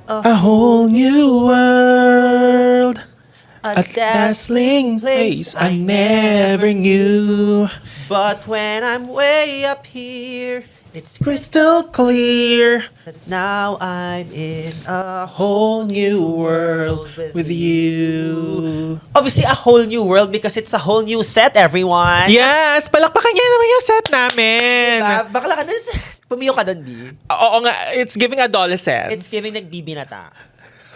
A whole new world, a dazzling place I never knew. But when I'm way up here, it's Crystal clear, that now I'm in a whole new world with you. Obviously, a whole new world because it's a whole new set, everyone. Yes, palakpakan niya naman yung set namin. Bakla ka nun. Pumiyo ka dun, Di. Oo nga, it's giving adolescence. It's giving nagbibinata.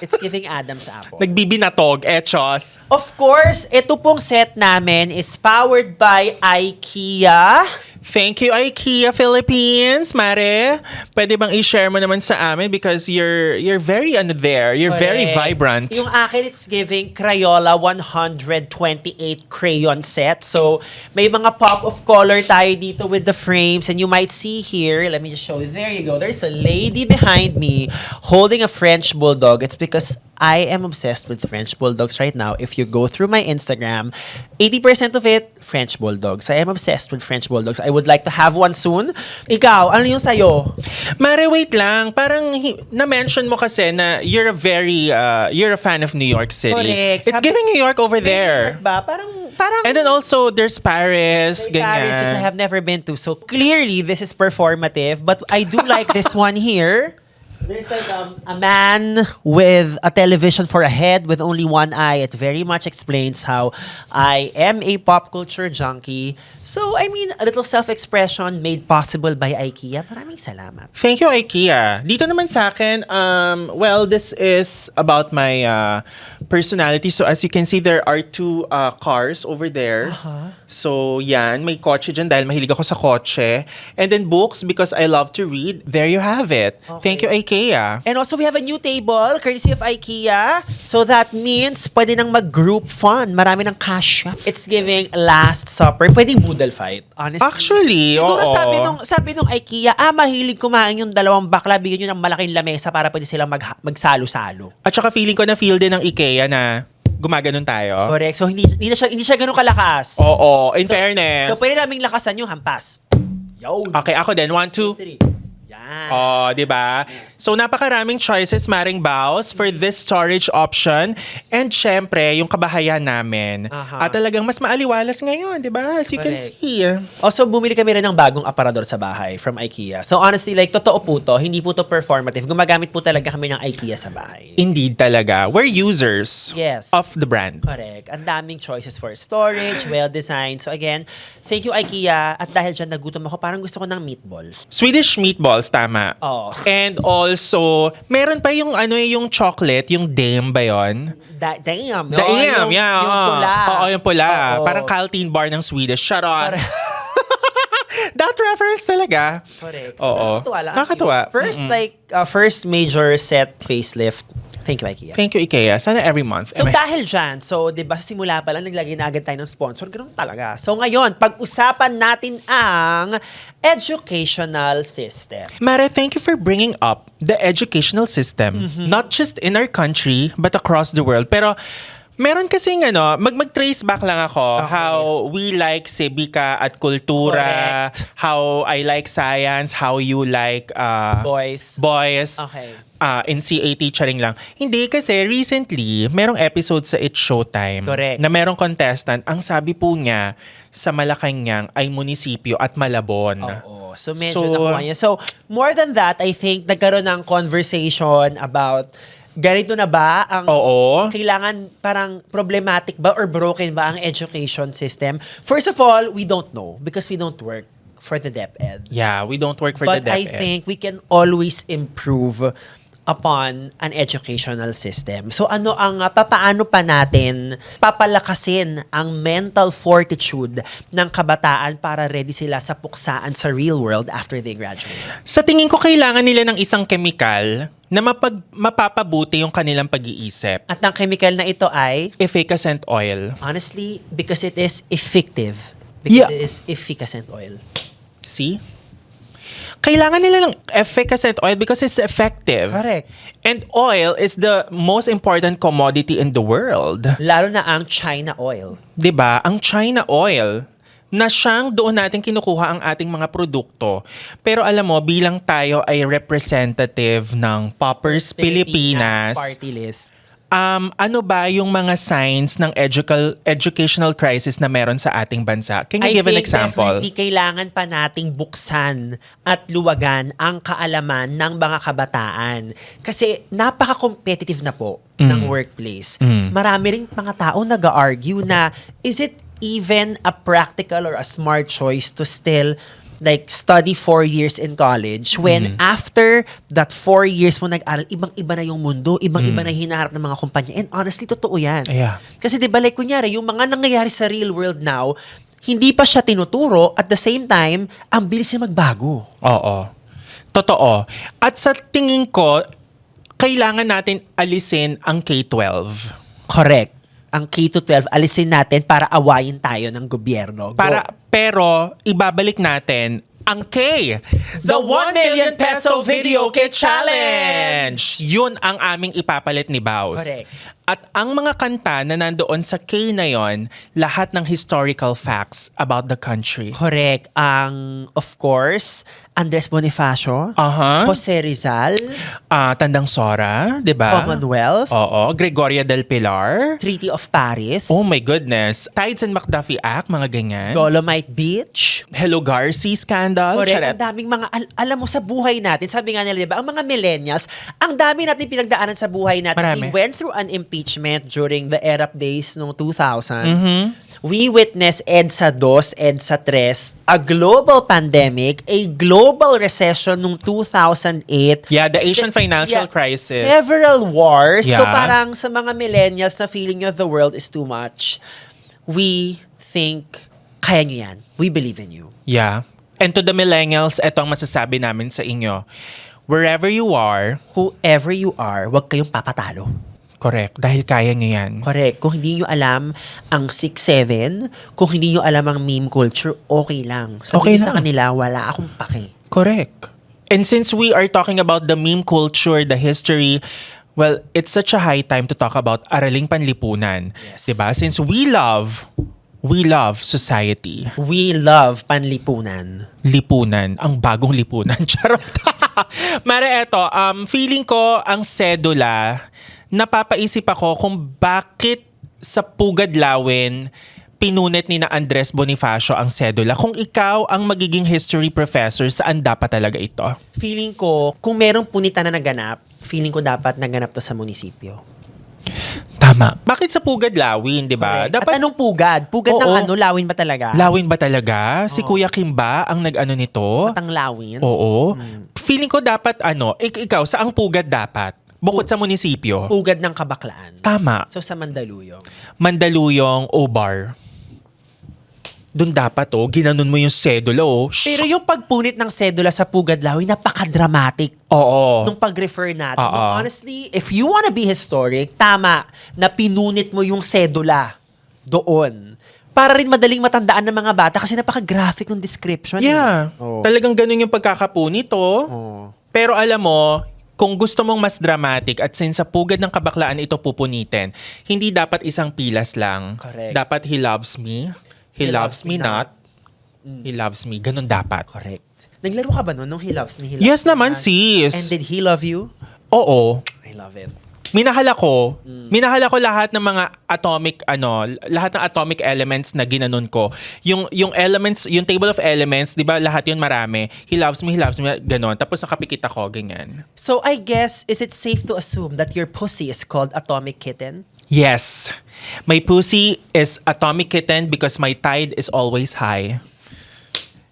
It's giving Adam's apple. Nagbibinatog, echos. Of course, ito pong set namin is powered by IKEA. Thank you, IKEA Philippines. Mare, pwede bang i-share mo naman sa amin because you're very there. You're very Correct. vibrant. Yung akin, it's giving Crayola 128 crayon set. So, may mga pop of color tayo dito with the frames. And you might see here, let me just show you. There you go. There's a lady behind me holding a French Bulldog. It's because I am obsessed with French Bulldogs right now. If you go through my Instagram, 80% of it, French Bulldogs. I am obsessed with French Bulldogs. I would like to have one soon. Ikaw, ano yung sayo? Mare, wait lang. Parang na-mention mo kasi na you're a fan of New York City. Correct. It's giving New York over there. Ba? Parang And then also, there's Paris, Paris, ganyan. which I have never been to. So clearly, this is performative. But I do like this one here. There's like a man with a television for a head with only one eye. It very much explains how I am a pop culture junkie. So, I mean, a little self-expression made possible by IKEA. Maraming salamat. Thank you, IKEA. Dito naman sa akin, well, this is about my personality. So as you can see, there are two cars over there. So yan, may kotse dyan dahil mahilig ako sa kotse. And then books because I love to read. There you have it. Thank you, IKEA. And also, we have a new table, courtesy of IKEA. So that means, pwede nang mag-group fun. Marami ng cash. It's giving Last Supper. Pwedeng boodle fight, honestly. Actually, Siguro oo. sabi nung IKEA, mahilig kumain yung dalawang bakla, bigyan nyo ng malaking lamesa para pwede silang magsalo-salo. At saka feeling ko na feel din ng IKEA na gumaganon tayo. Correct. So, hindi siya ganun kalakas. Oo, in fairness. So, pwede naming lakasan yung hampas. Yo. Okay, ako din. 1, 2. 3. Yan. Oh, 'di ba? So napakaraming choices, Maring Baus, for this storage option. And syempre, yung kabahayan namin. At talagang mas maaliwalas ngayon, 'di ba? As you can Correct. see. Also, bumili kami rin ng bagong aparador sa bahay from IKEA. So, honestly, like, totoo po to. Hindi po to performative. Gumagamit po talaga kami ng IKEA sa bahay. Indeed talaga. We're users Yes. of the brand. Correct. Ang daming choices for storage, well-designed. So, again, thank you, IKEA. At dahil dyan, nagutom ako, parang gusto ko ng meatballs. Swedish meatballs, tama. Oh. And also, meron pa yung yung chocolate, yung Dame ba yun? Damn. No? Daim, yeah. Yung pula. Oo, yung pula. Oo. Parang Caltine bar ng Swedish. Charot. That reference talaga. Correct. Oo. Nakakatuwa lang. Nakakatuwa. First major set facelift. Thank you, IKEA. Thank you, IKEA. Sana every month. So dahil dyan, di ba sa simula pa lang naglagay na agad tayo ng sponsor, ganun talaga. So ngayon, pag-usapan natin ang educational system. Mare, thank you for bringing up the educational system. Not just in our country, but across the world. Pero meron kasing mag-trace back lang ako how we like sibika at kultura, Correct. how I like science, how you like Boys. Okay. In CA teachering lang. Hindi kasi recently, merong episode sa It's Showtime Correct. na merong contestant, ang sabi po niya sa Malacanang ay munisipyo at Malabon. Oo. So medyo nakuha niya. So more than that, I think nagkaroon ng conversation about ganito na ba ang kailangan, parang problematic ba or broken ba ang education system? First of all, we don't know because we don't work for the DepEd. Yeah, we don't work for the But I DepEd. think we can always improve upon an educational system. So papaano pa natin papalakasin ang mental fortitude ng kabataan para ready sila sa puksaan sa real world after they graduate? Sa tingin ko, kailangan nila ng isang chemical na mapapabuti yung kanilang pag-iisip. At ang chemical na ito ay, Efficacent oil. honestly, because it is effective. Because it is efficacent oil. See? Kailangan nila ng efficacent oil because it's effective. Correct. And oil is the most important commodity in the world. Lalo na ang China oil. 'Di ba? Ang China oil, na siyang doon natin kinukuha ang ating mga produkto. Pero alam mo, bilang tayo ay representative ng Poppers Pilipinas, Party list. ano ba yung mga signs ng educational crisis na meron sa ating bansa? Can you give an example? Definitely kailangan pa nating buksan at luwagan ang kaalaman ng mga kabataan. Kasi napaka-competitive na po ng workplace. Marami ring mga tao nag-argue na is it even a practical or a smart choice to still like study 4 years in college when after that 4 years mo nag-aral, ibang-iba na yung mundo, ibang-iba na hinaharap ng mga kumpanya. And honestly, totoo yan. Yeah. Kasi di ba like kunyari, yung mga nangyayari sa real world now, hindi pa siya tinuturo, at the same time, ang bilis niya magbago. Oo. Totoo. At sa tingin ko, kailangan natin alisin ang K-12. Correct. Ang K-12, alisin natin para awayin tayo ng gobyerno. Go. Pero ibabalik natin ang K, the 1 million peso video kit challenge. Yun ang aming ipapalit ni Baus. Correct. At ang mga kanta na nandoon sa K na yon, lahat ng historical facts about the country. Correct. Of course, Andres Bonifacio, Aha. Jose Rizal, Tandang Sora, 'di ba? Commonwealth, Oo, Gregoria del Pilar. Treaty of Paris, Oh my goodness. Tides and McDuffie Act, mga ganyan. Dolomite Beach. Hello Garcia scandal. Correct. Charet. Ang daming mga, alam mo sa buhay natin, sabi nga nila, diba, ang mga millennials, ang dami natin pinagdaanan sa buhay natin. Marami. We went through an impeachment during the ERAP days noong 2000s. Mm-hmm. We witnessed EDSA 2, EDSA 3, a global pandemic, a global recession noong 2008. Yeah, the Asian financial crisis. Several wars. So Yeah. parang sa mga millennials na feeling nyo the world is too much, we think, kaya nyo yan. We believe in you. Yeah. And to the millennials, ito ang masasabi namin sa inyo. Wherever you are, Whoever you are, huwag kayong papatalo. correct, dahil kaya nyo yan. Correct. Kung hindi nyo alam ang 6'7", kung hindi nyo alam ang meme culture, okay lang. Okay Sabi sa lang. kanila, wala akong pake. Correct. And since we are talking about the meme culture, the history, well, it's such a high time to talk about Araling Panlipunan. Yes. Diba? Since we love society. We love panlipunan. Lipunan, ang bagong lipunan. Charot. Mare, eto, feeling ko ang sedula, napapaisip ako kung bakit sa Pugad Lawin pinunit ni na Andres Bonifacio ang sedula. Kung ikaw ang magiging history professor, saan dapat talaga ito? Feeling ko, kung merong punitan na naganap, feeling ko dapat naganap to sa munisipyo. Tama. Bakit sa Pugad Lawin, di ba? Correct. At anong pugad? Pugad ng Oo. ano? Lawin ba talaga? Lawin ba talaga? Si Kuya Kim ba ang nag-ano nito? Matang lawin? Oo. Feeling ko dapat ikaw, saang pugad dapat? Bukod sa munisipyo. Pugad ng Kabaklaan. Tama. So sa Mandaluyong. Mandaluyong O-Bar. Doon dapat ginanon mo yung sedula Pero yung pagpunit ng sedula sa Pugad Lawin, napaka-dramatic Oo. nung pag-refer natin. Oo. No, honestly, if you wanna be historic, tama na pinunit mo yung sedula doon. Para rin madaling matandaan ng mga bata kasi napaka-graphic ng description. Yeah. Oh. Talagang ganun yung pagkakapunit Pero alam mo, kung gusto mong mas dramatic at since sa Pugad ng Kabaklaan ito pupunitin, hindi dapat isang pilas lang. Correct. Dapat he loves me. He loves me not. He loves me. Ganun dapat. Correct. Naglaro ka ba nun nung He Loves Me? Yes naman, sis. And did he love you? Oo. I love it. Minahal ako. Minahal ako lahat ng mga lahat ng atomic elements na ginanon ko. Yung elements, yung table of elements, 'di ba? Lahat 'yun marami. He loves me, ganon. Tapos nakapikit ako ganyan. So I guess, is it safe to assume that your pussy is called Atomic Kitten? Yes. My pussy is atomic kitten because my tide is always high.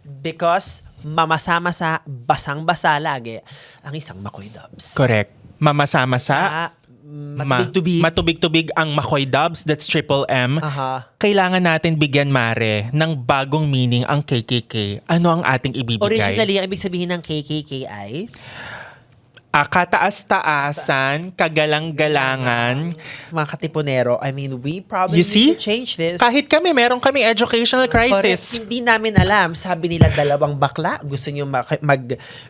Because mamasama-sa, basang-basa lagi ang isang Makoy Dubs. Correct. Mamasa-masa. Matubig-tubig. Matubig-tubig ang Makoy Dubs, that's triple M. Aha. Kailangan natin bigyan, Mare, ng bagong meaning ang KKK. Ano ang ating ibibigay? Originally, ang ibig sabihin ng KKK ay? Kataas-taasan, kagalang-galangan. Mga katipunero, I mean, we probably You see? need to change this. Kahit kami, meron kami educational Correct. crisis. Hindi namin alam. Sabi nila dalawang bakla. Gusto nyo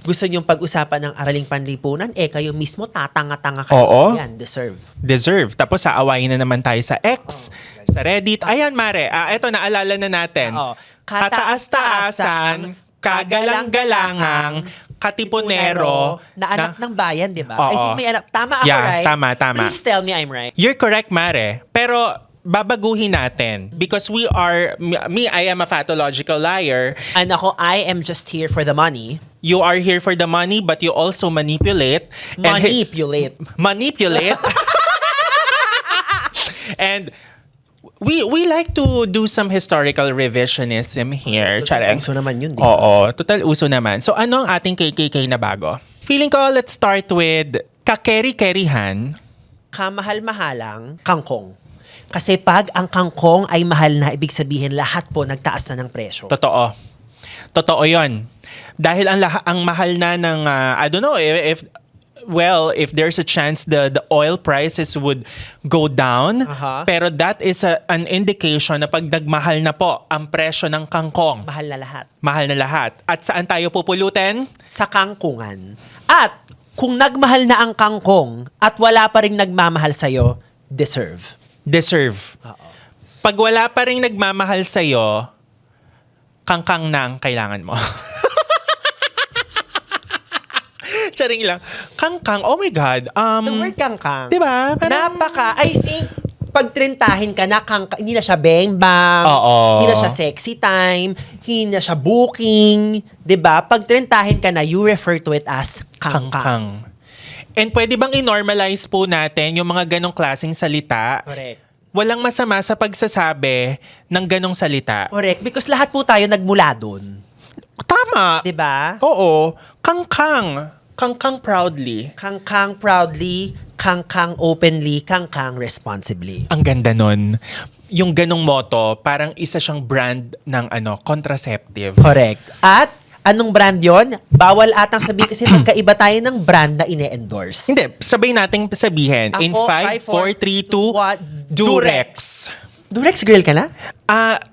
gusto nyo pag-usapan ng Araling Panlipunan, kayo mismo tatanga-tanga kayo. Oo. Yan, deserve. Deserve. Tapos aawayin na naman tayo sa X, sa Reddit. Ayan, Mare. Eto, naalala na natin. Oo. kataas-taasan, kagalang-galangang, katipunero, na anak ng bayan, di ba? Oo. I think may anak. Tama ako, Yeah, right? tama. Please tell me I'm right. You're correct, Mare. Pero babaguhin natin because I am a pathological liar. And ako, I am just here for the money. You are here for the money, but you also manipulate. Manipulate. And we like to do some historical revisionism here. Chareng. Uso naman yun, di ba? Oo, total uso naman. So ano ang ating KKK na bago? Feeling ko, let's start with kakeri-kerihan. Kamahal-mahalang kangkong. Kasi pag ang kangkong ay mahal na, ibig sabihin lahat po nagtaas na ng presyo. Totoo. Totoo yon. Dahil ang mahal na ng, I don't know, if there's a chance the oil prices would go down, pero that is an indication na pag nagmahal na po ang presyo ng kangkong. Mahal na lahat. Mahal na lahat. At saan tayo pupulutin? Sa kangkungan. At kung nagmahal na ang kangkong at wala pa rin nagmamahal sa'yo, deserve. Oo. Pag wala pa rin nagmamahal sa'yo, kangkang na ang kailangan mo. Charing lang. Kangkang, oh my God. The word kangkang. Diba? I think, pag trintahin ka na, hindi na siya bang-bang, Oo. hindi na siya sexy time, hindi na siya booking, diba? Pag trintahin ka na, you refer to it as kangkang. And pwede bang i-normalize po natin yung mga ganong klaseng salita? Correct. Walang masama sa pagsasabi ng ganong salita. Correct. Because lahat po tayo nagmula dun. Tama. Diba? Oo. Kangkang. Kangkang proudly. Kangkang proudly, kangkang openly, kangkang responsibly. Ang ganda nun. Yung ganong motto, parang isa siyang brand ng contraceptive. Correct. At anong brand yon? Bawal atang sabihin kasi magkaiba tayo ng brand na ine-endorse. Hindi, sabay nating sabihin. In 5, 4, 3, 2, Durex. Durex girl ka na?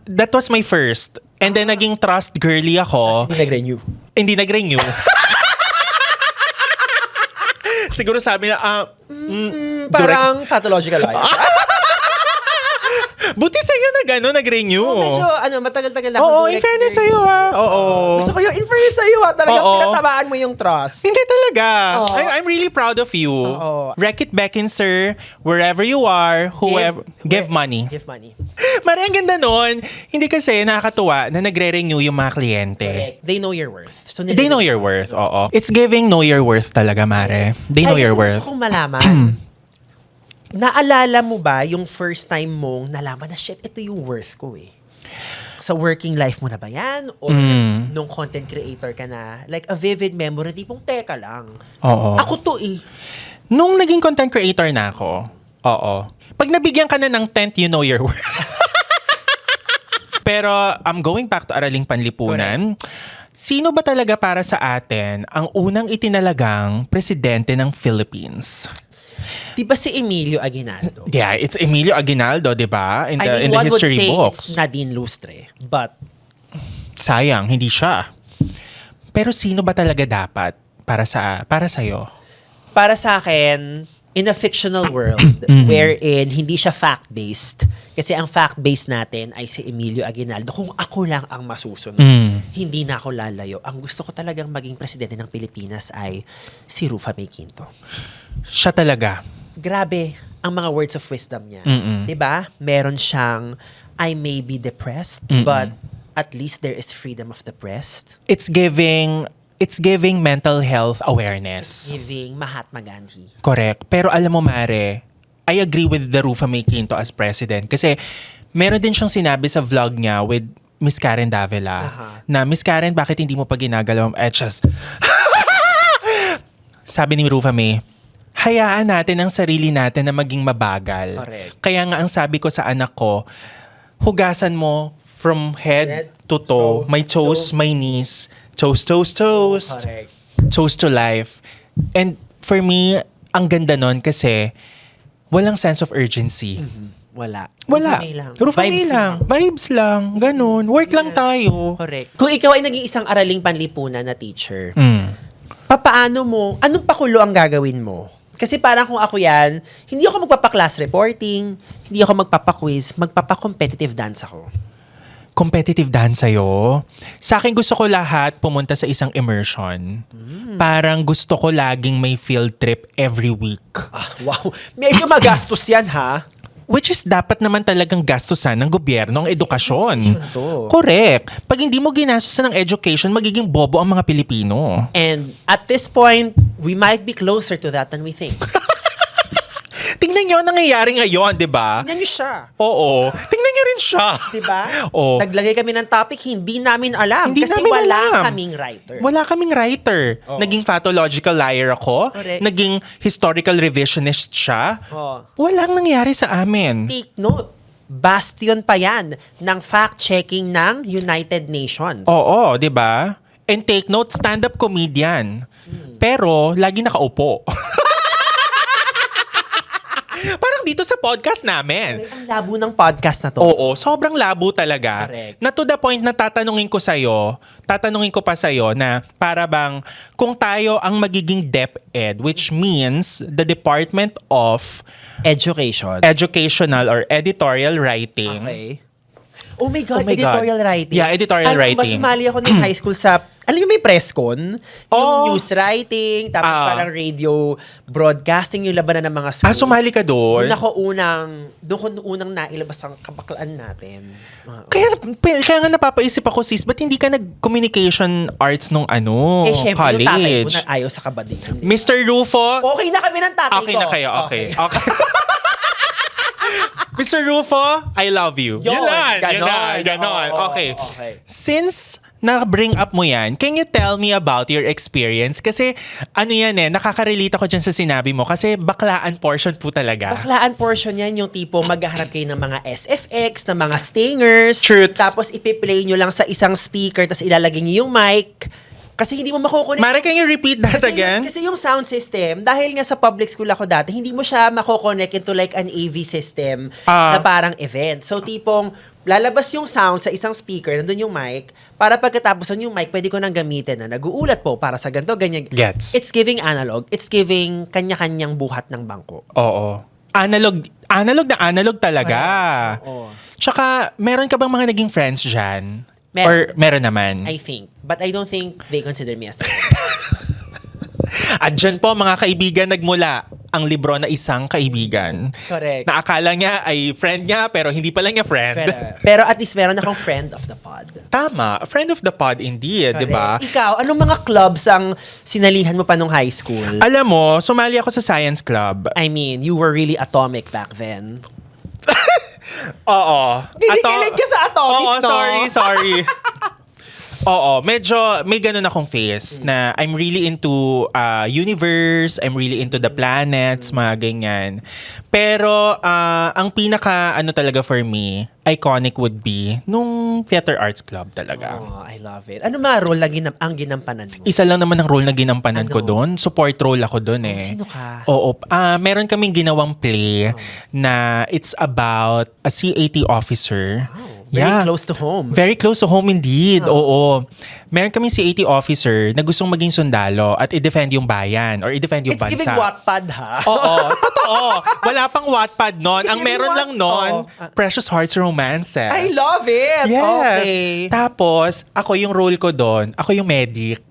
That was my first. And then naging trust girly ako. Hindi nag-renew. Hindi nag-renew. Siguro sabi na, Parang pathological liar. Buti sa'yo na gano'n, nag-renew. Medyo, matagal-tagal na Oo, akong in Durex fairness girl. sa'yo Oo. Gusto ko yung in fairness sa'yo talagang Oo. pinatamaan mo yung trust. Hindi talaga. Oo. I'm really proud of you. Oo. Reckitt Beckinsale, wherever you are, whoever, give money. Give money. Mari, ang ganda nun. Hindi kasi nakakatuwa na nagre-renew yung mga kliyente. Correct. They know your worth. So, They know your worth, oo. It's giving know your worth talaga, Mare. They know your worth. Gusto kong malaman, naalala mo ba yung first time mong nalaman na, shit, ito yung worth ko eh? Sa working life mo na ba yan? Or nung content creator ka na? Like a vivid memory, tipong teka lang. Oo. Ako to eh. Nung naging content creator na ako, oo. Pag nabigyan ka na ng tent, you know your worth. Pero I'm going back to Araling Panlipunan. Sino ba talaga para sa atin ang unang itinalagang presidente ng Philippines? Di ba si Emilio Aguinaldo? Yeah, it's Emilio Aguinaldo, di ba? In the one would history say books. it's Nadine Lustre. But, Sayang, hindi siya. Pero sino ba talaga dapat para sa'yo? para sa akin, in a fictional world wherein hindi siya fact-based, kasi ang fact-based natin ay si Emilio Aguinaldo, kung ako lang ang masusunod, hindi na ako lalayo. Ang gusto ko talagang maging presidente ng Pilipinas ay si Rufa May Quinto. Siya talaga. Grabe ang mga words of wisdom niya. 'Di ba? Meron siyang, I may be depressed, but at least there is freedom of the press. It's giving mental health awareness. Giving Mahatma Gandhi. Correct. Pero alam mo, Mare, I agree with the Rufa May Quinto as president. Kasi meron din siyang sinabi sa vlog niya with Miss Karen Davila na, Miss Karen, bakit hindi mo pa ginagawa ang etchas? Sabi ni Rufa May, hayaan natin ang sarili natin na maging mabagal. Correct. Kaya nga ang sabi ko sa anak ko, hugasan mo from head to toe, my toes, my knees, toast. Correct. Toast to life. And for me, ang ganda nun kasi walang sense of urgency. Wala. Wala. Rufa May Vibes lang. Vibes lang. Ganun. Work lang tayo. Correct. Kung ikaw ay naging isang araling panlipunan na teacher, anong pakulo ang gagawin mo? Kasi parang kung ako yan, hindi ako magpapa-class reporting, hindi ako magpapa-quiz, magpapa-competitive dance ako. competitive dance sa'yo. Sa akin gusto ko lahat pumunta sa isang immersion. Parang gusto ko laging may field trip every week. Wow. Medyo magastos yan, ha? Which is dapat naman talagang gastusan ng gobyerno ang edukasyon. Education to. Correct. Pag hindi mo ginastusan ng education, magiging bobo ang mga Pilipino. And at this point, we might be closer to that than we think. Tingnan nyo ang nangyayari ngayon, di ba? Tingnan niyo siya. Oo. Tingnan nyo rin siya. Diba? Oo. Naglagay kami ng topic, hindi namin alam. Hindi kasi namin wala alam. kaming writer. Wala kaming writer. Oo. Naging pathological liar ako. Correct. Naging historical revisionist siya. Oo. Walang nangyari sa amin. Take note, bastion pa yan ng fact-checking ng United Nations. Oo, di ba? And take note, stand-up comedian. Pero, lagi nakaupo. Parang dito sa podcast namin. Ang labo ng podcast na to. Oo, sobrang labo talaga. Correct. Na to the point na tatanungin ko pa sa'yo na para bang kung tayo ang magiging DepEd, which means the Department of Education. Educational or Editorial Writing. Okay. Oh my God, Oh my God. editorial writing. Yeah, editorial writing. Mas sumali ako ng high school sa, alam niyo may press con? Oh. Yung news writing, tapos parang radio broadcasting, yung labanan ng mga school. Sumali ka doon? Doon ko unang nailabas ang kabaklaan natin. Kaya nga napapaisip ako, sis, ba't hindi ka nag-communication arts nung Syempre, yung tatay ko college? na ayaw sa kabadingan. Mr. Rufo? Okay na kami ng tatay Okay ko. na kayo, okay. Mr. Rufo, I love you. Yun, Ganon. Oo, Okay. okay. Since na-bring up mo yan, can you tell me about your experience? Kasi nakaka-relate ako dyan sa sinabi mo kasi baklaan portion po talaga. Baklaan portion yan, yung tipo maghaharap kayo ng mga SFX, ng mga stingers. Truths. Tapos ipi-play nyo lang sa isang speaker, tapos ilalagay nyo yung mic. Kasi hindi mo makukunik. Mara, can you repeat that again? Kasi yung sound system, dahil nga sa public school ako dati, hindi mo siya makokonect into like an AV system na parang event. So tipong, lalabas yung sound sa isang speaker, nandun yung mic, para pagkatapos yung mic, pwede ko nang gamitin na nag-uulat po para sa ganito, ganyan. Gets. It's giving analog. It's giving kanya-kanyang buhat ng bangko. Oo. Analog talaga. Oo. Tsaka, meron ka bang mga naging friends dyan? Meron. Or meron naman? I think. But I don't think they consider me as that. At dyan po, mga kaibigan, nagmula ang libro na Isang Kaibigan. Correct. Na akala niya ay friend niya, pero hindi pala niya friend. Pero at least meron akong friend of the pod. Tama. A friend of the pod indeed, di ba? Ikaw, anong mga clubs ang sinalihan mo pa nung high school? Alam mo, sumali ako sa science club. I mean, you were really atomic back then. Oo. Kinikilig ka sa atomic, Oo, no? sorry. Oo, medyo may ganun akong face na I'm really into universe, I'm really into the planets, mga ganyan. Pero ang pinaka talaga for me, iconic would be nung Theater Arts Club talaga. Oh, I love it. Ano mga role na ang ginampanan mo? Isa lang naman ang role na ginampanan ko doon. Support role ako doon eh. Sino ka? Oo. Meron kaming ginawang play na it's about a CAT officer. Very close to home. Very close to home indeed. Oo. Meron kaming CAT officer na gustong maging sundalo at i-defend yung bayan or i-defend yung It's bansa. giving Wattpad, ha? Oo, totoo. Wala pang Wattpad nun. It's Ang meron giving lang nun, Precious Hearts Romances. I love it! Yes. Okay. Tapos, ako yung role ko doon, ako yung medic.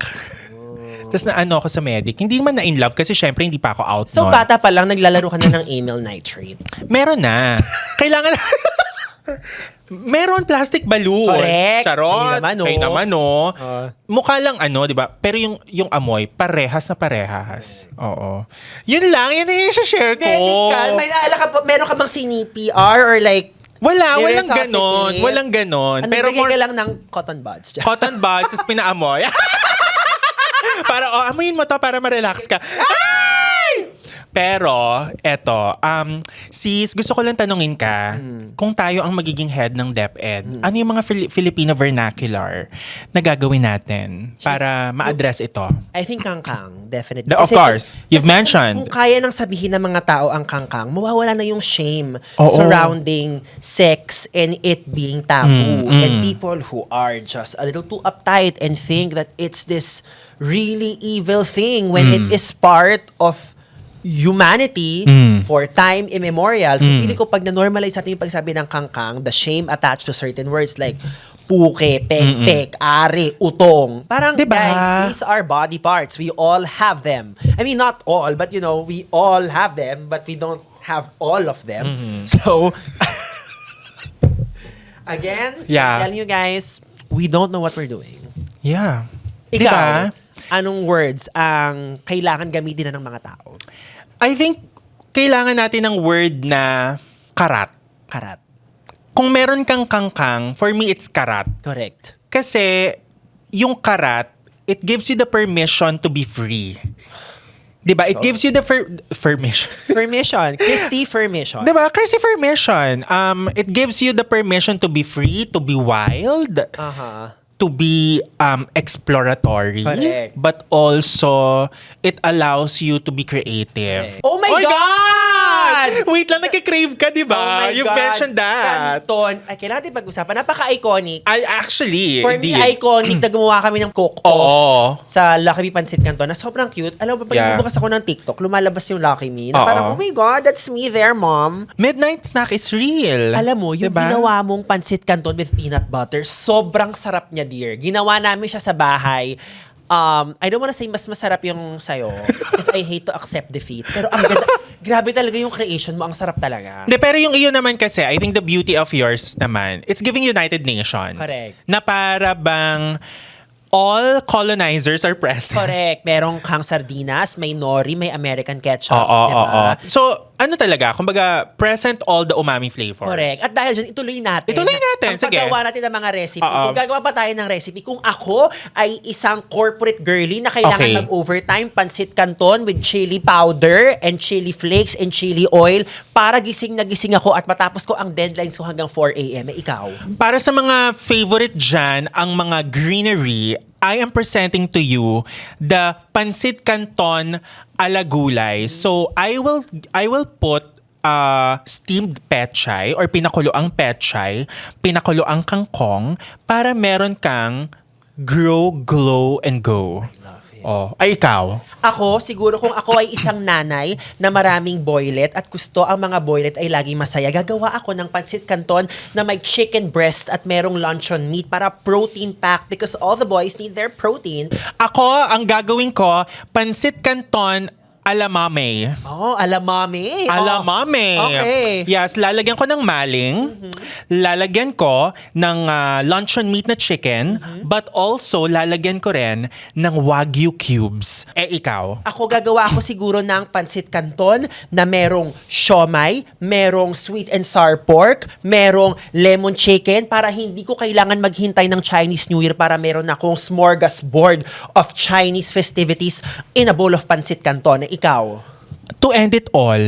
Tapos ako sa medic. Hindi man na in love kasi syempre hindi pa ako out So, nun. bata pa lang, naglalaro ka na ng amyl nitrate. Meron na. Kailangan meron plastic balloon. Correct. Charot. Kayo naman, no? Mukha lang di ba? Pero yung amoy, parehas na parehas. Oo. Yun lang, yun yung share ko. Medical. May naalala ka po, meron ka bang CNPR or like, Walang resuscitate? ganon. Walang ganon. Ano, Pero bigay ka lang ng cotton buds. Diyan. cotton buds, tapos pinaamoy. Para, amoyin mo to para ma-relax ka. Ay! Pero, eto, sis, gusto ko lang tanungin ka, kung tayo ang magiging head ng DepEd, ano yung mga Filipino vernacular na gagawin natin para ma-address ito? I think kangkang, definitely. Of course. You've mentioned. Kung kaya nang sabihin ng mga tao ang kangkang, mawawala na yung shame Oo. surrounding sex and it being taboo. And people who are just a little too uptight and think that it's this really evil thing when it is part of humanity for time immemorial. So, feeling ko pag na-normalize natin yung pagsabi ng kangkang, the shame attached to certain words like puke, pek-pek, ari, utong. Parang, Diba? guys, these are body parts. We all have them. I mean, not all, but we all have them, but we don't have all of them. So, again, Yeah. telling you guys, we don't know what we're doing. Yeah. Ikaw, Diba? anong words ang kailangan gamitin na ng mga tao? I think kailangan natin ng word na karat. Karat. Kung meron kang kangkang, for me, it's karat. Correct. Kasi yung karat, it gives you the permission to be free. Diba? It gives you the permission. Permission. Christy, permission. Diba? Crazy permission. It gives you the permission to be free, to be wild, to be exploratory, Correct. but also it allows you to be creative. Oh my God! Wait lang, nagkikrave ka, di Oh ba? my You God. mentioned that. Canton. Ay, kailangan din pag-usapan. Napaka-iconic. Actually, For me, indeed. iconic na gumawa kami ng cook-off Oo. sa Lucky Me Pancit Canton na sobrang cute. Alam mo, pag Yeah. bukas ako ng TikTok, lumalabas yung Lucky Me. Na Oo. parang, oh my God, that's me there, mom. Midnight snack is real. Alam mo, yung Diba? ginawa mong pancit canton with peanut butter, sobrang sarap niya, dear. Ginawa namin siya sa bahay. I don't wanna say mas masarap yung sa'yo because I hate to accept defeat. Pero ang ganda, grabe talaga yung creation mo. Ang sarap talaga. De, pero yung iyo naman kasi, I think the beauty of yours naman, it's giving United Nations. Correct. Na para bang all colonizers are present. Correct. Merong kang sardinas, may nori, may American ketchup. Oo, diba? oo. So, ano talaga? Kumbaga, present all the umami flavors. Correct. At dahil dyan, ituloy natin. Ituloy natin, Ang sige. paggawa natin ng mga recipe. Oo. Kung gagawa pa tayo ng recipe, kung ako ay isang corporate girly na kailangan Okay. mag-overtime, pancit canton with chili powder and chili flakes and chili oil para gising na gising ako at matapos ko ang deadlines ko hanggang 4 a.m. Ikaw? Para sa mga favorite dyan, ang mga greenery, I am presenting to you the Pancit Canton ala gulay. So, I will put steamed pechay or pinakuloang pechay, pinakuloang kangkong para meron kang grow, glow, and go. Oh, ay ikaw. Ako, siguro kung ako ay isang nanay na maraming boylet at gusto ang mga boylet ay lagi masaya, gagawa ako ng pancit canton na may chicken breast at merong luncheon meat para protein pack because all the boys need their protein. Ako, ang gagawin ko, Pancit Canton ala mame. Oh, alamami. Alamame. Okay. Yes, lalagyan ko ng maling, lalagyan ko ng luncheon meat na chicken, but also lalagyan ko rin ng Wagyu cubes. Ikaw? Ako gagawa ako siguro ng pancit canton na merong siomay, merong sweet and sour pork, merong lemon chicken para hindi ko kailangan maghintay ng Chinese New Year para meron akong smorgasbord of Chinese festivities in a bowl of pancit canton. Ikaw? To end it all,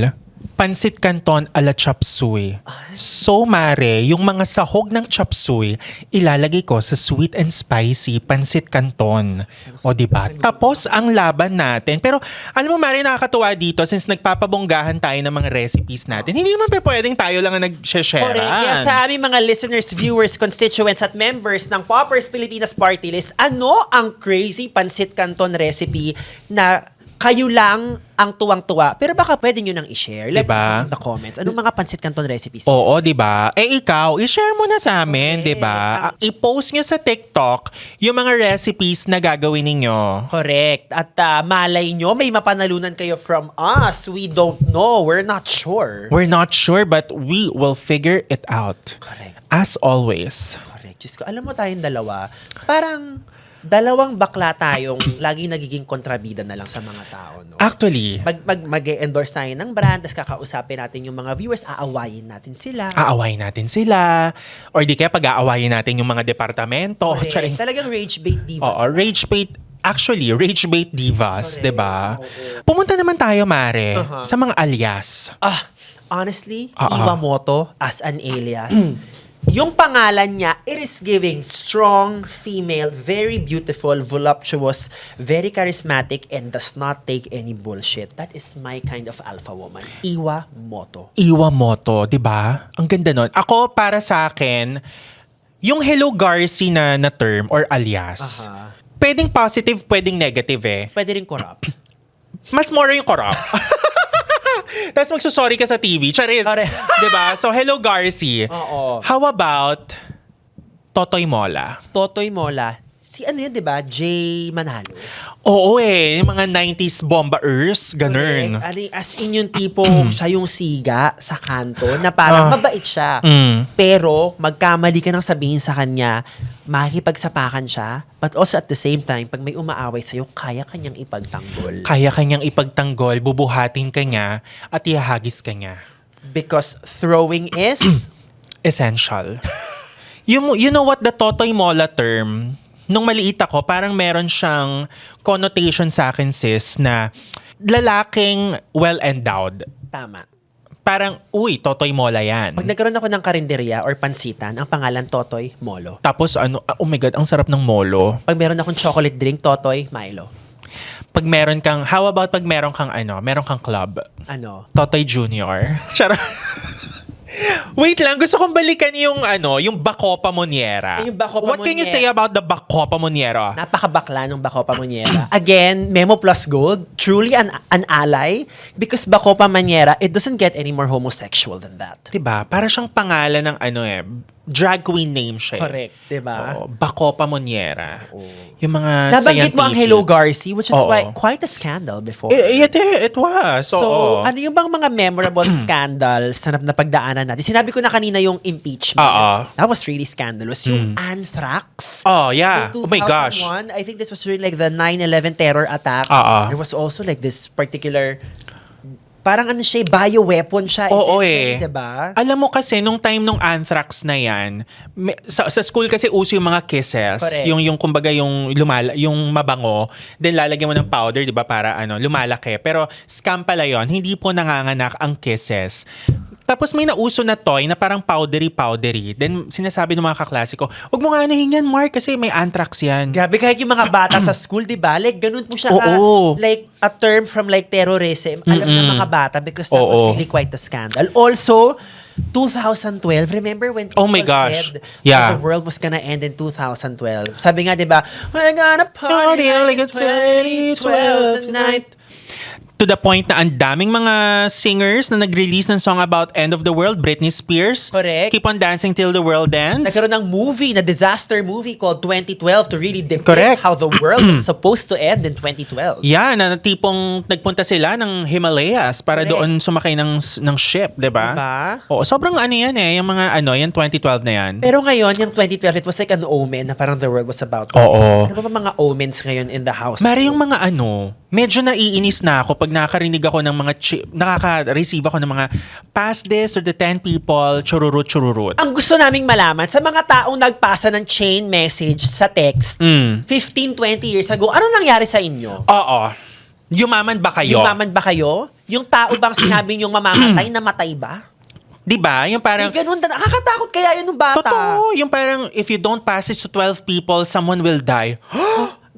Pancit Canton ala chop suey. So mare, yung mga sahog ng chop suey, ilalagay ko sa sweet and spicy Pancit Canton. O diba? Tapos ang laban natin. Pero alam mo mare, nakakatuwa dito since nagpapabonggahan tayo ng mga recipes natin. Hindi naman pwedeng tayo lang ang nag-share. Correct. Kaya sa aming mga listeners, viewers, constituents at members ng Poppers Pilipinas Party List, ano ang crazy pancit canton recipe na kayo lang ang tuwang-tuwa, pero baka pwede nyo nang i-share. Let us Diba? know in the comments. Anong mga pancit canton recipes? Oo, 'di ba? Ikaw, i-share mo na sa amin, Correct. 'di ba? I-post niyo sa TikTok yung mga recipes na gagawin ninyo. Correct. At malay nyo, may mapanalunan kayo from us. We don't know. We're not sure. We're not sure but we will figure it out. Correct. As always. Correct. Diyos ko, alam mo tayong dalawa, parang dalawang bakla tayong lagi nagiging kontrabida na lang sa mga tao, no? Actually, Mag-endorse tayo ng brand, tapos kakausapin natin yung mga viewers, aawayin natin sila. aawayin natin sila. Or di kaya pag-aawayin natin yung mga departamento. Correct. Charing. Talagang rage bait divas. Oo, rage bait. Actually, rage bait divas, Correct. 'di ba? Oo. Pumunta naman tayo, Mare, Uh-huh. sa mga alias. Honestly, Oo. Iwamoto as an alias. Yung pangalan niya, it is giving strong, female, very beautiful, voluptuous, very charismatic, and does not take any bullshit. That is my kind of alpha woman. Iwamoto. Iwamoto, 'di ba? Ang ganda nun. Ako, para sa akin, yung Hello Garci na term or alias, Aha. pwedeng positive, pwedeng negative eh. Pwede rin corrupt. Mas more yung corrupt. Tapos magsusorry ka sa TV. Charis. Correct. 'Di ba? So, Hello Garci. Oo. How about Totoy Mola. Totoy Mola. Si ano yun, di ba? Jay Manalo. Oo yung mga 90s bombaers, ganun. Correct. As in yung tipong siya yung siga sa kanto na parang mabait siya. Pero magkamali ka nang sabihin sa kanya, makikipagsapakan siya, but also at the same time, pag may umaaway sa'yo, kaya kanyang ipagtanggol. Kaya kanyang ipagtanggol, bubuhatin ka niya, at ihahagis ka niya. Because throwing is... Essential. You know what, the Totoy Mola term, nung maliit ako, parang meron siyang connotation sa akin, sis, na lalaking well-endowed. Tama. Parang, uy, Totoy Mola yan. Pag nagkaroon ako ng karinderya or pansitan, ang pangalan Totoy Molo. Tapos oh my God, ang sarap ng molo. Pag meron akong chocolate drink, Totoy Milo. Pag meron kang, how about pag meron kang club? Ano? Totoy Junior. Charot. Wait lang, gusto kong balikan yung Bacopa Moniera. Yung Bacopa What can you Moniera. say about the Bacopa Moniera? Napakabakla ng Bacopa Maniera. Again, Memo Plus Gold, truly an ally because Bacopa Maniera, it doesn't get any more homosexual than that. Diba? Para siyang pangalan ng drag queen name siya. Correct, diba? Oo, Bacopa Moniera. Yung mga Nabanggit mo ang scientific. Hello Garci, which is Oo. quite a scandal before. It was. So, ano yung bang mga memorable scandals na napagdaanan natin? Sinabi ko na kanina yung impeachment. Oo. That was really scandalous. Yung anthrax. Oh, yeah. In Oh my gosh. 2001, I think this was during like the 9/11 terror attack. Oo. There was also like this particular, parang ano siya, bioweapon siya. Oo essentially, diba? Alam mo kasi, nung time nung anthrax na yan, sa school kasi uso yung mga kisses. Correct. Yung kumbaga yung mabango. Then lalagyan mo ng powder, di ba, para lumalaki. Pero scam pala yon, hindi po nanganganak ang kisses. Tapos may nauso na toy na parang powdery. Then sinasabi ng mga kaklase ko, huwag mo nga anahin yan, Mark, kasi may anthrax yan. Grabe, kahit yung mga bata sa school, di ba? Like, ganun po siya Oo. like, a term from like terrorism. Alam ng mga bata because that Oo. was really quite a scandal. Also, 2012, remember when people Oh my gosh. said Yeah. the world was gonna end in 2012? Sabi nga, di ba, we're gonna party like it's 2012 tonight. To the point na ang daming mga singers na nag-release ng song about end of the world. Britney Spears. Correct. Keep on dancing till the world ends. Nagkaroon ng movie, na disaster movie called 2012 to really depict Correct. how the world was supposed to end in 2012. Yeah, na tipong nagpunta sila ng Himalayas para Correct. doon sumakay ng ship, 'di ba? Diba? Oo, sobrang yan yung mga yung 2012 na yan. Pero ngayon, yung 2012, it was like an omen na parang the world was about to Oo. end. Ano ba mga omens ngayon in the house? Mari yung mga medyo naiinis na ako pag nakakarinig ako ng mga nakaka-receive ako ng mga pass this to the 10 people, chururut. Ang gusto naming malaman, sa mga taong nagpasa ng chain message sa text, 15-20 years ago, ano nangyari sa inyo? Oo. Yumaman ba kayo? Yumaman ba kayo? Yung tao bang sinabi niyong mamamatay, namatay ba? 'Di ba? Yung parang Ganun, nakakatakot kaya yun ng bata. totoo, yung parang if you don't pass this to 12 people, someone will die.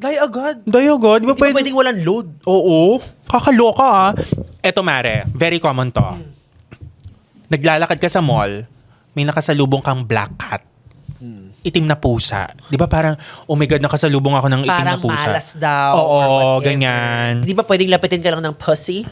Die agad. Dayo God, di ba Hindi ba pwedeng walang load? Oo. Kakaloka Eto Mare, very common to. Naglalakad ka sa mall, may nakasalubong kang black cat. Itim na pusa. Di ba parang, oh my God, nakasalubong ako ng itim Parang na pusa. malas daw. Oo, or whatever. ganyan. Hindi ba pwedeng lapitin ka lang ng pussy?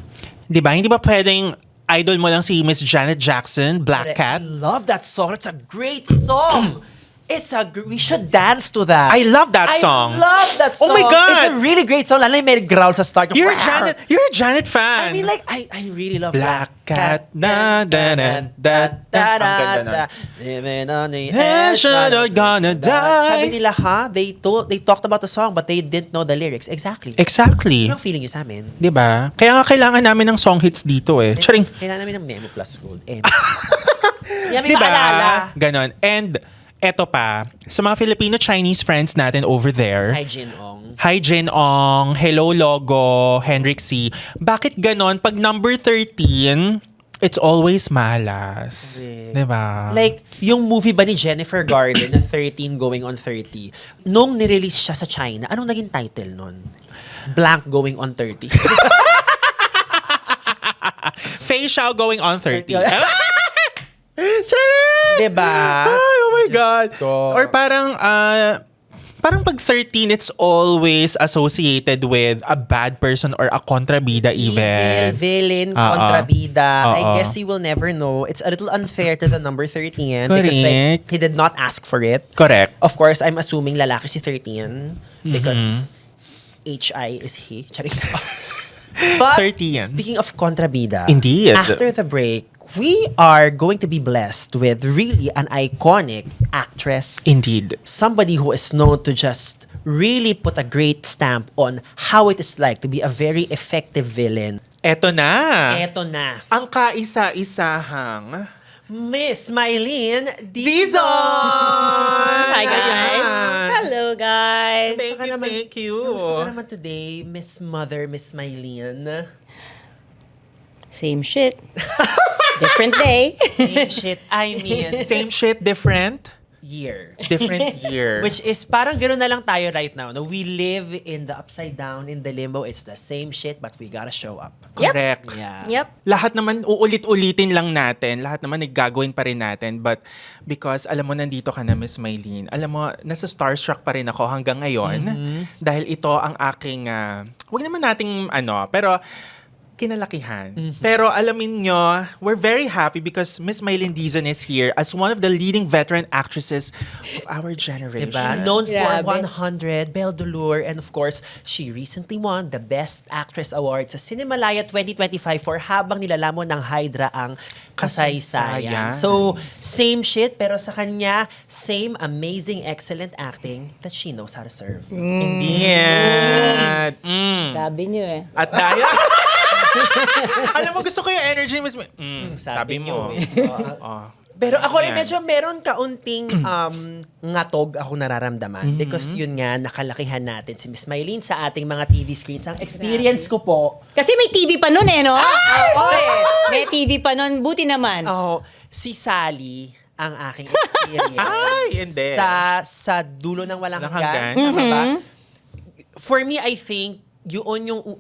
Di ba? Hindi ba pwedeng idol mo lang si Miss Janet Jackson, Black Cat? I love that song. It's a great song. We should dance to that. I love that song. I love that Oh song. my God! It's a really great song. Lalo yung may growl sa start. You're a Janet fan. I mean, like, I really love Black Cat. Da, da, da, da, da. Ang ganda nun. Living on the Edge, not gonna die. Sabi nila, they talked about the song but they didn't know the lyrics. Exactly. Exactly. Ano ang feeling nyo sa amin? Di ba? Kaya nga kailangan namin ng song hits dito eh. Charing. Kailangan namin ng Memo Plus Gold. Yan, may Di ba? maalala. Ganon. And eto pa, sa mga Filipino-Chinese friends natin over there. Hi, Jin Ong. Hi, Jen Ong. Hello, Logo. Henrik C. Bakit ganon? Pag number 13, it's always malas. Correct. Diba? Like, yung movie ba ni Jennifer Garner na 13 going on 30, nung nirelease siya sa China, anong naging title nun? Blank going on 30. Faye Xiao going on 30. Diba? Ay, oh my God. ko. Or parang, parang pag 13, it's always associated with a bad person or a kontrabida Evil, even. villain, Oo. kontrabida. I Oo. guess you will never know. It's a little unfair to the number 13 because Correct. he did not ask for it. Correct. Of course, I'm assuming lalaki si 13 because HI is he. Charing. But 13. speaking of kontrabida, Indeed. after the break, we are going to be blessed with really an iconic actress. Indeed. Somebody who is known to just really put a great stamp on how it is like to be a very effective villain. Eto na. Eto na. Ang kaisa-isahang Miss Mylene Dizon! Hi guys. Ayan. Hello guys. Thank you, thank you. Kamusta ka naman today, Miss Mother, Miss Mylene? Same shit. Different day. Same shit, I mean, Same shit, different? year. Different year. Which is, parang gano'n na lang tayo right now. No? We live in the upside down, in the limbo. It's the same shit, but we gotta show up. Correct. Yeah. Yep. Lahat naman, uulit-ulitin lang natin. Lahat naman gagawin pa rin natin. But because, alam mo, nandito ka na, Miss Mylene. Alam mo, nasa starstruck pa rin ako hanggang ngayon. Dahil ito ang aking, wag naman nating, pero, kinalakihan. Pero alamin nyo, we're very happy because Miss Mylene Dizon is here as one of the leading veteran actresses of our generation. Diba? Known for Grabe. 100, Belle Delure, and of course, she recently won the Best Actress Award sa Cinemalaya 2025 for Habang Nilalamon ng Hydra ang Kasaysayan. Kasaysayan. So, same shit, pero sa kanya, same amazing, excellent acting that she knows how to serve. Indeed. Sabi niyo eh. At dahil... alam mo, gusto ko yung energy, Miss sabi mo. Oh. Pero ako rin Yan. medyo meron kaunting ngatog ako nararamdaman because yun nga, nakalakihan natin si Miss Mylene sa ating mga TV screens. Ang experience ko po, Kasi may TV pa nun eh, no? Oo eh. May TV pa nun. Buti naman. si Sally ang aking experience. Ay, hindi. Sa dulo ng walang Walang hanggan. hanggan. Tama ba? For me, I think,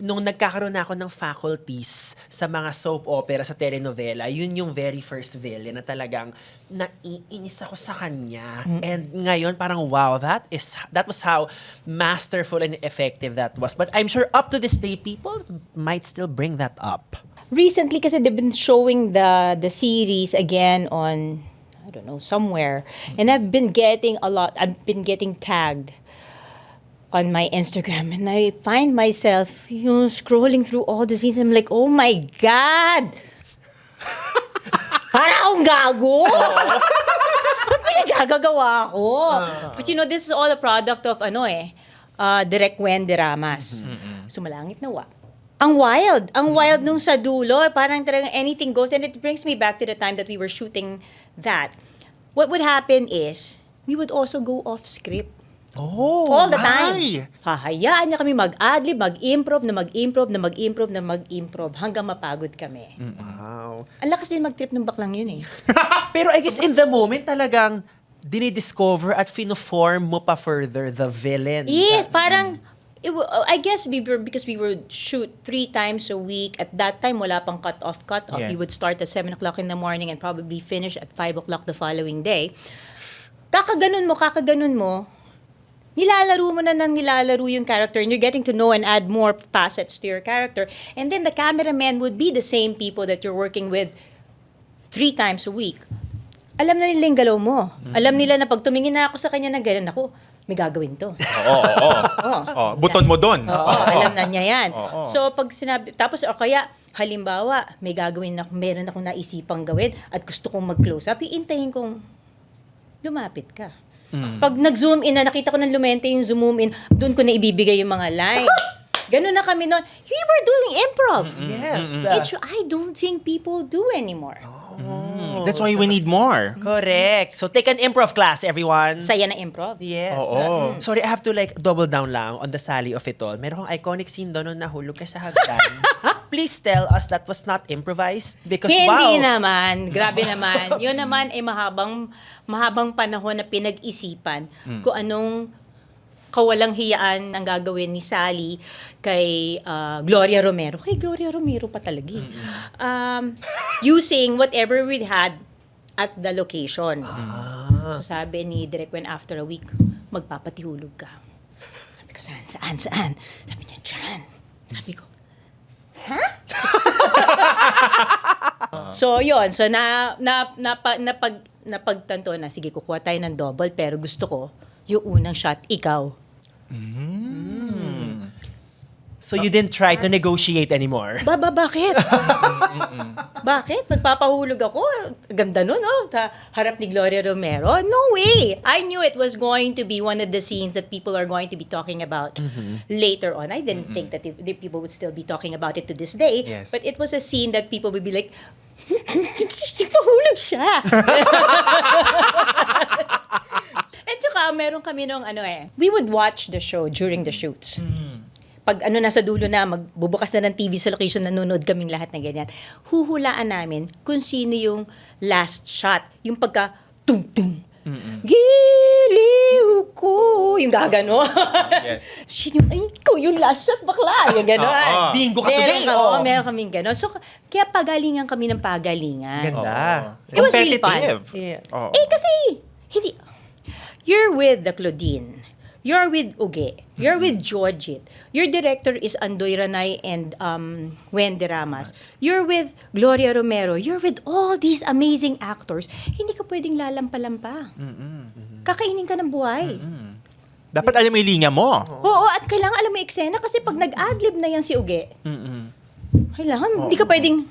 nung nagkakaroon na ako ng faculties sa mga soap opera, sa telenovela, yun yung very first villain na talagang naiinis ako sa kanya. And ngayon, parang wow, that was how masterful and effective that was. But I'm sure up to this day, people might still bring that up. Recently kasi they've been showing the series again on, I don't know, somewhere. And I've been getting tagged on my Instagram, and I find myself, scrolling through all the scenes. I'm like, oh my God! Parang akong gago! Ba't pinagagagawa ko? But this is all a product of, Direk Wen Deramas. Sumalangit Nawa. Ang wild nung sa dulo, parang talagang anything goes, and it brings me back to the time that we were shooting that. What would happen is, we would also go off script. All the time. Ay! Hahayaan niya kami mag-adlib, mag-improv, hanggang mapagod kami. Wow. Ang lakas din mag-trip ng baklang yun eh. Pero I guess in the moment, talagang dinidiscover at fino-form mo pa further the villain. Yes, parang, I guess because we would shoot 3 times a week. At that time, wala pang cut-off. Yes. We would start at 7 o'clock in the morning and probably finish at 5 o'clock the following day. Kakaganon mo, nilalaro mo na ng nilalaro yung character, and you're getting to know and add more facets to your character. And then the cameraman would be the same people that you're working with 3 times a week. Alam na nila yung galaw mo. Alam nila na pag tumingin na ako sa kanya na gano'n, ako, may gagawin to. Oo. Buton mo doon. Oo, alam na niya yan. Oo. So, pag sinabi, tapos o kaya, halimbawa, meron akong naisipang gawin at gusto kong mag-close up, iintayin kong lumapit ka. Pag nag-zoom in na, nakita ko ng lumente yung zoom in, doon ko na ibibigay yung mga line. Ganun na kami noon. We were doing improv. Yes. Which I don't think people do anymore. That's why we need more. Correct. So take an improv class, everyone. Saya na improv. Yes. Oo. Sorry, I have to double down lang on the Sally of it all. Meron kang iconic scene doon nung nahulog ka sa hagdan. Please tell us that was not improvised because Hindi wow. naman. Grabe naman. Yun naman ay mahabang panahon na pinag-isipan kung anong kawalang hiyaan ang gagawin ni Sally kay Gloria Romero. Kay Gloria Romero pa talaga eh. Using whatever we had at the location. So sabi ni Direk when after a week, magpapatihulog ka. Sabi ko, saan? Sabi niya, dyan. Sabi ko, ha? So yun, so napagtanto na, sige, kukuha tayo ng double, pero gusto ko, yung unang shot, ikaw. So you didn't try to negotiate anymore? Bakit? Bakit? Magpapahulog ako? Ganda nun, oh. Sa harap ni Gloria Romero? No way! I knew it was going to be one of the scenes that people are going to be talking about later on. I didn't think that the people would still be talking about it to this day. Yes. But it was a scene that people would be like, pahulog siya. At saka, meron kami nung we would watch the show during the shoots. Pag nasa dulo na, magbubukas na ng TV sa location, nanonood kaming lahat ng ganyan. Huhulaan namin kung sino yung last shot. Yung pagka, tung-tung. Giliw ko. Yung gagano. Yes. Ay, ikaw yung last shot, bakla. Yung gano'n. Bingo ka today. Meron kaming gano'n. So, kaya pagalingan kami ng pagalingan. Ganda. It was really fun. Competitive. Yeah. Oo. Kasi, hindi. You're with the Claudine. You're with Uge. You're with Georgette. Your director is Andoy Ranay and Wendy Ramas. You're with Gloria Romero. You're with all these amazing actors. Hindi ka pwedeng lalampa-lampa. Kakainin ka ng buhay. Dapat alam mo yung linya mo. Oo, at kailangan alam mo yung eksena kasi pag nag-adlib na yan si Uge, kailangan, hindi ka pwedeng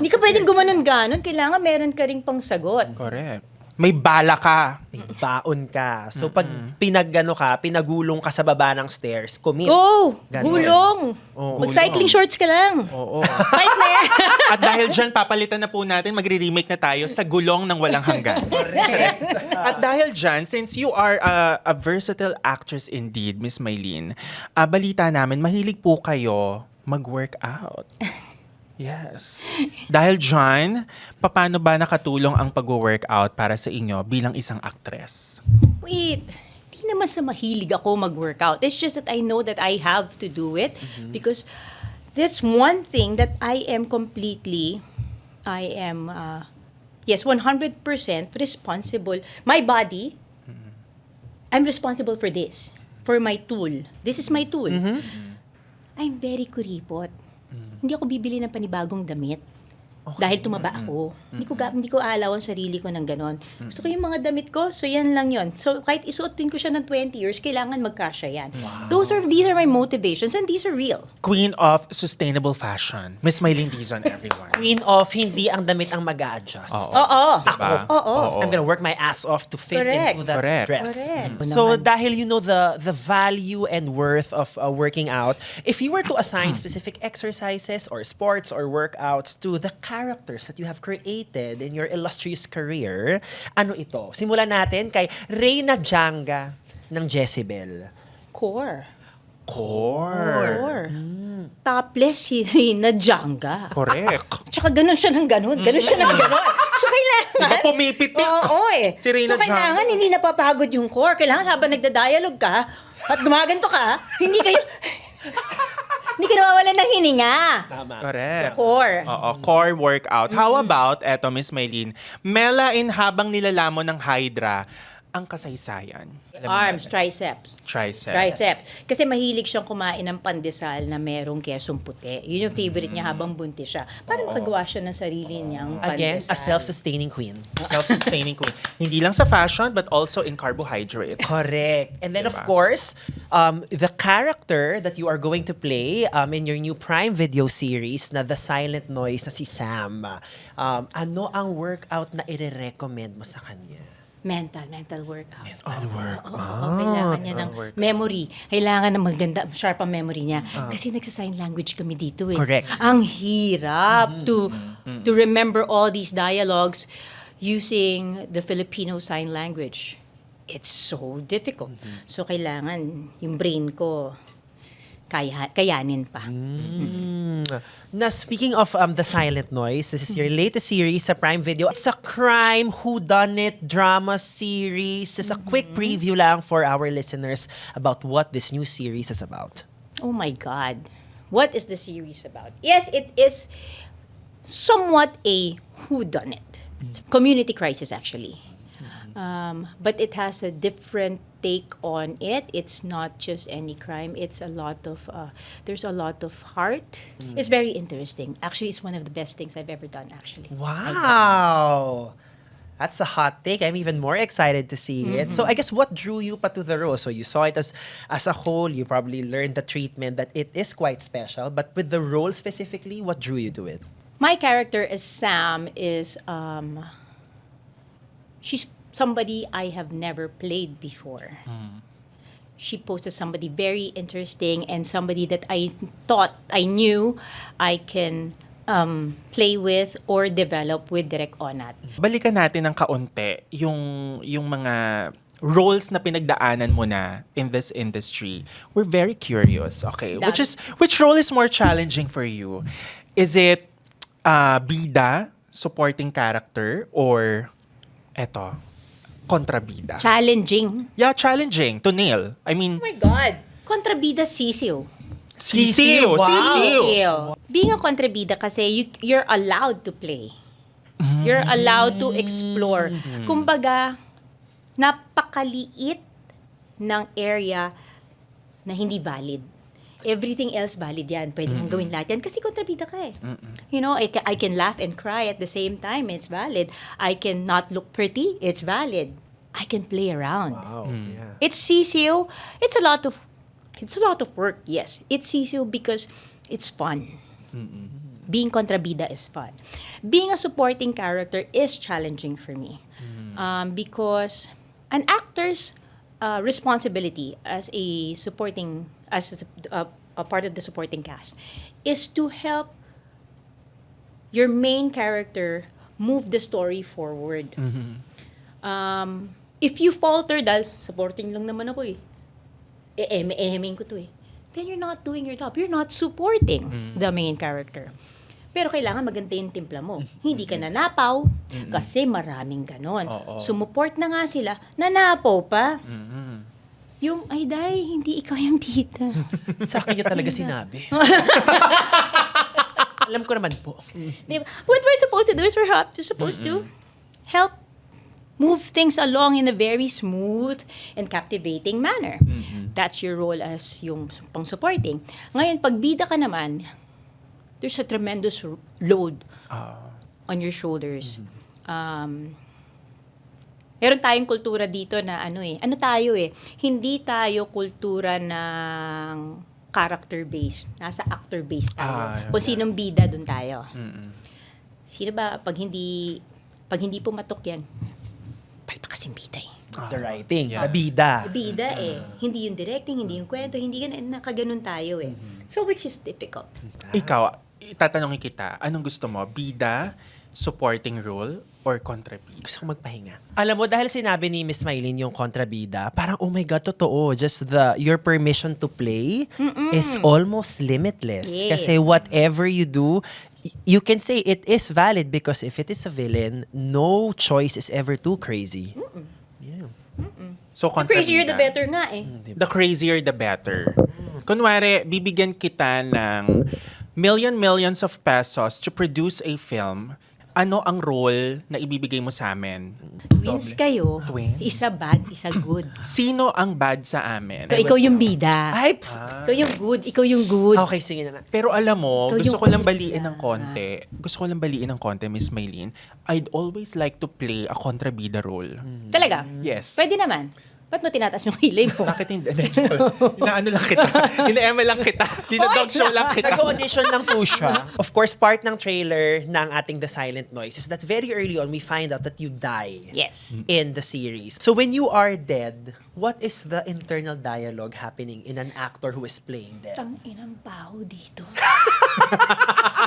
hindi ka pwedeng gumanon-ganon. Kailangan meron ka ring pang sagot. Correct. May bala ka. May baon ka. So pag pinagulong ka sa baba ng stairs, commit. Go! Ganon. Gulong! Oo, Mag-cycling gulong. shorts ka lang. Oo. Fight na yan! At dahil dyan, papalitan na po natin, magre-remake na tayo sa Gulong ng Walang Hanggan. At dahil dyan, since you are a versatile actress indeed, Miss Maylene, balita namin, mahilig po kayo mag-workout. Yes. Dahil dyan, paano ba nakatulong ang pag-workout para sa inyo bilang isang actress? Wait, di naman sa mahilig ako mag-workout. It's just that I know that I have to do it because there's one thing that I am 100% responsible. My body, I'm responsible for this, for my tool. This is my tool. I'm very kuripot. Hindi ako bibili ng panibagong damit. Dahil tumaba ako. Hindi ko aalaw ang sarili ko ng ganon. Gusto ko yung mga damit ko, so yan lang yon. So kahit isuotin ko siya ng 20 years, kailangan magkasya yan. These are my motivations and these are real. Queen of sustainable fashion. Miss Maylene Dizon, everyone. Queen of hindi ang damit ang mag-a-adjust. Oo. Diba? Oo. I'm gonna work my ass off to fit Correct. into that Correct. dress. Correct. So dahil you know the value and worth of working out, if you were to assign specific exercises or sports or workouts to the characters that you have created in your illustrious career, ano ito? Simulan natin kay Reyna Janga ng Jezebel. Core. Core. Topless si Rina Janga. Correct. Tsaka ganun siya ng ganun. Ganun siya ng ganun. So, kailangan... Diba pumipitik? Oo eh. Si Rina So, kailangan Janga. hindi napapagod yung core. Kailangan habang nagda-dialogue ka at gumaganto ka, hindi ka nawawalan ng hininga. Tama. Correct. Core. Oo, core workout. How about, eto, Miss Maylene, melain habang nilalamon ng Hydra, ang kasaysayan. Arms, triceps. Triceps. Kasi mahilig siyang kumain ng pandesal na merong kesong puti. Yun yung favorite niya habang buntis siya. Para makagawa siya ng sarili niyang Again, pandesal. a self-sustaining queen. Self-sustaining queen. Hindi lang sa fashion, but also in carbohydrates. Correct. And then, of Diba? course, the character that you are going to play in your new Prime Video series na The Silent Noise na si Sam, ano ang workout na i-recommend mo sa kanya? Mental workout. workout. Oo, kailangan niya ng workout. memory. Kailangan ng maganda, sharp ang memory niya. Kasi nagsa-sign language kami dito eh. Correct. Ang hirap to remember all these dialogues using the Filipino sign language. It's so difficult. So kailangan yung brain ko kayanin pa. Na speaking of The Silent Noise, this is your latest series sa Prime Video. It's a crime whodunit drama series. Just a quick preview lang for our listeners about what this new series is about. Oh my God. What is the series about? Yes, it is somewhat a whodunit. It's a community crisis, actually. But it has a different take on it. It's not just any crime. It's a lot of, there's a lot of heart. It's very interesting. Actually, it's one of the best things I've ever done, actually. Wow! That's a hot take. I'm even more excited to see it. So I guess what drew you pa to the role? So you saw it as a whole. You probably learned the treatment that it is quite special. But with the role specifically, what drew you to it? My character as Sam is, she's somebody I have never played before. She poses somebody very interesting and somebody that I thought I knew I can play with or develop with Direk Onat. Balikan natin ng kaunti yung mga roles na pinagdaanan mo na in this industry. We're very curious, okay? Which role is more challenging for you? Is it bida, supporting character, or eto, kontrabida? Challenging. Yeah, challenging to nail. I mean, Oh my God! Kontrabida sisiw. sisiw, Wow. sisiw. Being a kontrabida kasi you're allowed to play. You're allowed to explore. Kumbaga, napakaliit ng area na hindi valid. Everything else valid yan. Pwede mong gawin lahat yan kasi kontrabida ka eh. You know, I can laugh and cry at the same time. It's valid. I can not look pretty. It's valid. I can play around. Wow. Yeah. It's sisiw. It's a lot of work, yes. It's sisiw because it's fun. Being kontrabida is fun. Being a supporting character is challenging for me. Because an actor's responsibility as a part of the supporting cast is to help your main character move the story forward. If you falter, dahil supporting lang naman ako eh, eheming ko to eh, then you're not doing your job. You're not supporting the main character. Pero kailangan maganda yung timpla mo. Hindi ka nanapaw kasi maraming ganon. Sumuport na nga sila, nanapaw pa. Yung, ay day, hindi ikaw yung tita. Sa akin niya talaga sinabi. Alam ko naman po. Diba? What we're supposed to do is we're supposed to help move things along in a very smooth and captivating manner. That's your role as yung pang-supporting. Ngayon, pag bida ka naman, there's a tremendous load on your shoulders. Meron tayong kultura dito na ano tayo eh, hindi tayo kultura ng character-based. Nasa actor-based tayo. Kung sinong bida, dun tayo. Sino ba, pag hindi pumatok yan, palpakasin bida eh. The writing, the bida. Bida eh. Hindi yung directing, hindi yung kwento, hindi nakaganon tayo eh. So, which is difficult. Ikaw, tatanungin kita, anong gusto mo? Bida, supporting role, or kontrabida? Gusto ko magpahinga. Alam mo, dahil sinabi ni Miss Mylene yung kontrabida, parang, oh my God, totoo. Just your permission to play is almost limitless. Yes. Kasi whatever you do, you can say it is valid because if it is a villain, no choice is ever too crazy. Yeah. So, The crazier, the kontrabida. better nga eh. The crazier, the better. Kunwari, bibigyan kita ng millions of pesos to produce a film. Ano ang role na ibibigay mo sa amin? Twins kayo. Twins? Isa bad, isa good. Sino ang bad sa amin? So, ikaw yung bida. Ay, Ikaw yung good, ikaw yung good. okay, sige na. Pero alam mo, Ikaw gusto yung ko lang kontrabida. baliin ng konti. Gusto ko lang baliin ng konti, Miss Mylene. I'd always like to play a kontrabida role. Talaga? Yes. Pwede naman. Ba't mo tinataas yung kilay mo? Bakit hindi? Inaano lang kita. Ina-ema lang kita. Dinadog show lang kita. Nag-audition lang po siya. Of course, part ng trailer ng ating The Silent Noise is that very early on, we find out that you die Yes. in the series. So when you are dead, what is the internal dialogue happening in an actor who is playing dead? Tang inang baho dito.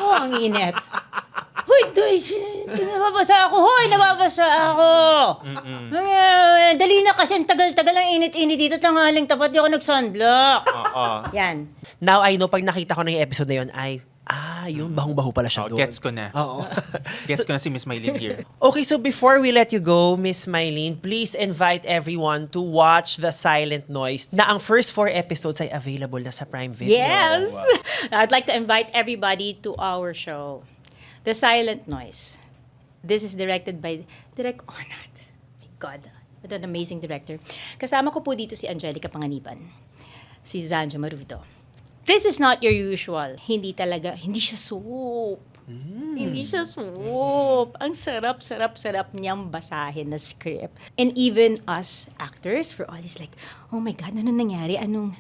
Oh, ang init. Hoy, nababasa ako. Hoy, nababasa ako. Dali na kasi ang tagal-tagal ang init-init dito. Tanghaling tapat di ako nag-sunblock. Oo. Yan. Now, I know, pag nakita ko na yung episode na yun, yung bahong-baho pala siya Oh, doon. gets ko na. Oo. Gets ko na si Miss Mylene here. Okay, so before we let you go, Miss Mylene, please invite everyone to watch The Silent Noise na ang first 4 episodes ay available na sa Prime Video. Yes. I'd like to invite everybody to our show, The Silent Noise. This is directed by Direk Onat. My God, what an amazing director. Kasama ko po dito si Angelica Panganiban, si Zanja Marudo. This is not your usual. Hindi siya soap. Hindi siya soap. Ang sarap niyang basahin na script. And even us actors, we're always like, oh my God, ano nangyari? Ano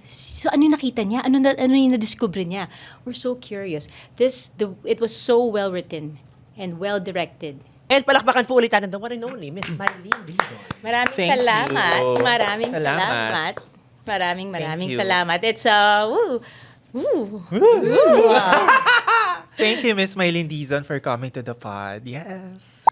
yung nakita niya? Ano yung na-discover niya? We're so curious. It was so well written and well directed. And palakpakan po ulit natin the one and only, Miss Mylene Dizon. Maraming Thank salamat. you. Maraming Salamat. salamat. Maraming Thank you. salamat. It's Thank you, Miss Mylene Dizon, for coming to the pod. Yes.